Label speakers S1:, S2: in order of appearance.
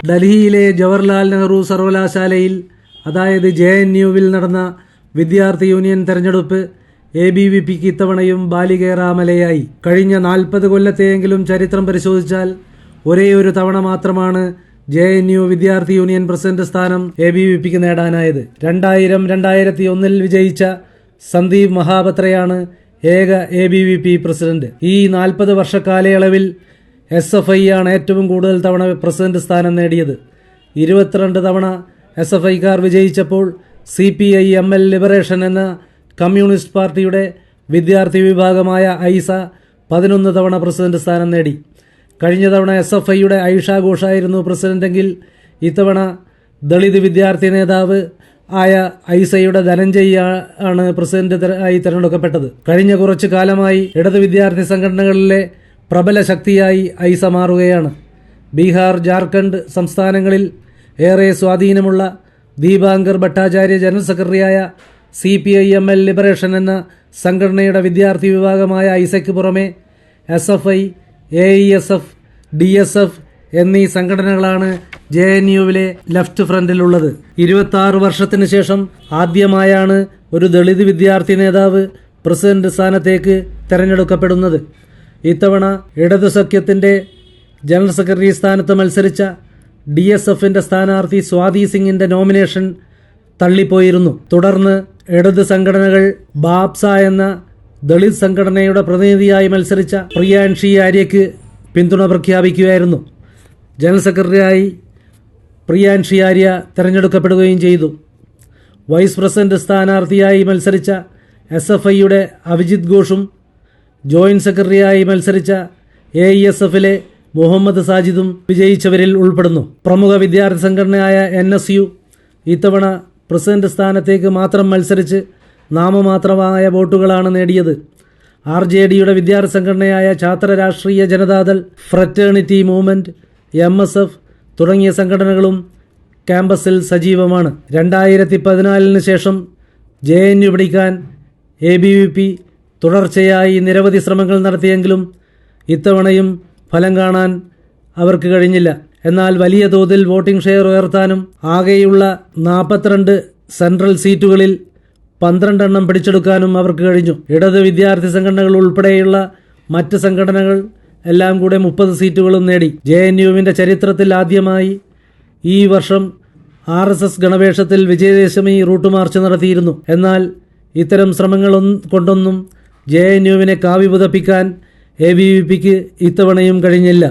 S1: ഡൽഹിയിലെ ജവഹർലാൽ നെഹ്റു സർവകലാശാലയിൽ അതായത് JNUവിൽ നടന്ന വിദ്യാർത്ഥി യൂണിയൻ തെരഞ്ഞെടുപ്പ് ABVPക്ക് ഇത്തവണയും ബാലികേറാമലയായി. കഴിഞ്ഞ 40 കൊല്ലത്തെയെങ്കിലും ചരിത്രം പരിശോധിച്ചാൽ ഒരേയൊരു തവണ മാത്രമാണ് JNU വിദ്യാർത്ഥി യൂണിയൻ പ്രസിഡന്റ് സ്ഥാനം ABVPക്ക് നേടാനായത്. 2000-2001 വിജയിച്ച സന്ദീപ് മഹാപത്രയാണ് ഏക ABVP പ്രസിഡന്റ്. ഈ 40 വർഷക്കാലയളവിൽ SFI ആണ് ഏറ്റവും കൂടുതൽ തവണ പ്രസിഡന്റ് സ്ഥാനം നേടിയത്. 22 തവണ SFIക്കാർ വിജയിച്ചപ്പോൾ CPI-ML ലിബറേഷൻ എന്ന കമ്മ്യൂണിസ്റ്റ് പാർട്ടിയുടെ വിദ്യാർത്ഥി വിഭാഗമായ ഐസ 11 തവണ പ്രസിഡന്റ് സ്ഥാനം നേടി. കഴിഞ്ഞ തവണ SFIയുടെ ഐഷ ഘോഷായിരുന്നു പ്രസിഡന്റെങ്കിൽ ഇത്തവണ ദളിത് വിദ്യാർത്ഥി നേതാവ് ആയ ഐസയുടെ ധനഞ്ജയ് ആണ് പ്രസിഡന്റ് ആയി തിരഞ്ഞെടുക്കപ്പെട്ടത്. കഴിഞ്ഞ കുറച്ചു കാലമായി ഇടത് വിദ്യാർത്ഥി സംഘടനകളിലെ പ്രബല ശക്തിയായി ഐസ മാറുകയാണ്. ബീഹാർ, ജാർഖണ്ഡ് സംസ്ഥാനങ്ങളിൽ ഏറെ സ്വാധീനമുള്ള ദീപാങ്കർ ഭട്ടാചാര്യ ജനറൽ സെക്രട്ടറിയായ CPI-ML ലിബറേഷൻ എന്ന സംഘടനയുടെ വിദ്യാർത്ഥി വിഭാഗമായ ഐസയ്ക്ക് പുറമെ SFI, AESF, DSF എന്നീ സംഘടനകളാണ് JNUവിലെ ലെഫ്റ്റ് ഫ്രണ്ടിലുള്ളത്. 26 വർഷത്തിന് ശേഷം ആദ്യമായാണ് ഒരു ദളിത് വിദ്യാർത്ഥി നേതാവ് പ്രസിഡന്റ് സ്ഥാനത്തേക്ക് തെരഞ്ഞെടുക്കപ്പെടുന്നത്. ഇത്തവണ ഇടതു സഖ്യത്തിന്റെ ജനറൽ സെക്രട്ടറി സ്ഥാനത്ത് മത്സരിച്ച DSFന്റെ സ്ഥാനാർത്ഥി സ്വാതി സിംഗിന്റെ നോമിനേഷൻ തള്ളിപ്പോയിരുന്നു. തുടർന്ന് ഇടത് സംഘടനകൾ ബാപ്സ എന്ന ദളിത് സംഘടനയുടെ പ്രതിനിധിയായി മത്സരിച്ച പ്രിയാൻഷി ആര്യയ്ക്ക് പിന്തുണ പ്രഖ്യാപിക്കുകയായിരുന്നു. ജനറൽ സെക്രട്ടറിയായി പ്രിയാൻഷി ആര്യ തെരഞ്ഞെടുക്കപ്പെടുകയും ചെയ്തു. വൈസ് പ്രസിഡന്റ് സ്ഥാനാർത്ഥിയായി മത്സരിച്ച SFIയുടെ അഭിജിത് ഘോഷും ജോയിന്റ് സെക്രട്ടറിയായി മത്സരിച്ച AESFലെ മുഹമ്മദ് സാജിദും വിജയിച്ചവരിൽ ഉൾപ്പെടുന്നു. പ്രമുഖ വിദ്യാർത്ഥി സംഘടനയായ NSU ഇത്തവണ പ്രസിഡന്റ് സ്ഥാനത്തേക്ക് മാത്രം മത്സരിച്ച് നാമമാത്രമായ വോട്ടുകളാണ് നേടിയത്. RJDയുടെ വിദ്യാർത്ഥി സംഘടനയായ ഛാത്ര രാഷ്ട്രീയ ജനതാദൾ, ഫ്രറ്റേണിറ്റി മൂവ്മെന്റ്, MSF തുടങ്ങിയ സംഘടനകളും ക്യാമ്പസിൽ സജീവമാണ്. 2014 ശേഷം JNU പിടിക്കാൻ ABVP തുടർച്ചയായി നിരവധി ശ്രമങ്ങൾ നടത്തിയെങ്കിലും ഇത്തവണയും ഫലം കാണാൻ അവർക്ക് കഴിഞ്ഞില്ല. എന്നാൽ വലിയ തോതിൽ വോട്ടിംഗ് ഷെയർ ഉയർത്താനും ആകെയുള്ള 42 സെൻട്രൽ സീറ്റുകളിൽ 12 എണ്ണം പിടിച്ചെടുക്കാനും അവർക്ക് കഴിഞ്ഞു. ഇടത് വിദ്യാർത്ഥി സംഘടനകൾ ഉൾപ്പെടെയുള്ള മറ്റ് സംഘടനകൾ എല്ലാം കൂടെ 30 സീറ്റുകളും നേടി. JNUവിൻ്റെ ചരിത്രത്തിൽ ആദ്യമായി ഈ വർഷം RSS ഗണവേഷത്തിൽ വിജയദശമി റൂട്ട് മാർച്ച് നടത്തിയിരുന്നു. എന്നാൽ ഇത്തരം ശ്രമങ്ങൾ കൊണ്ടൊന്നും JNUവിനെ കാവ്യ പുതപ്പിക്കാൻ ABVPക്ക് ഇത്തവണയും കഴിഞ്ഞില്ല.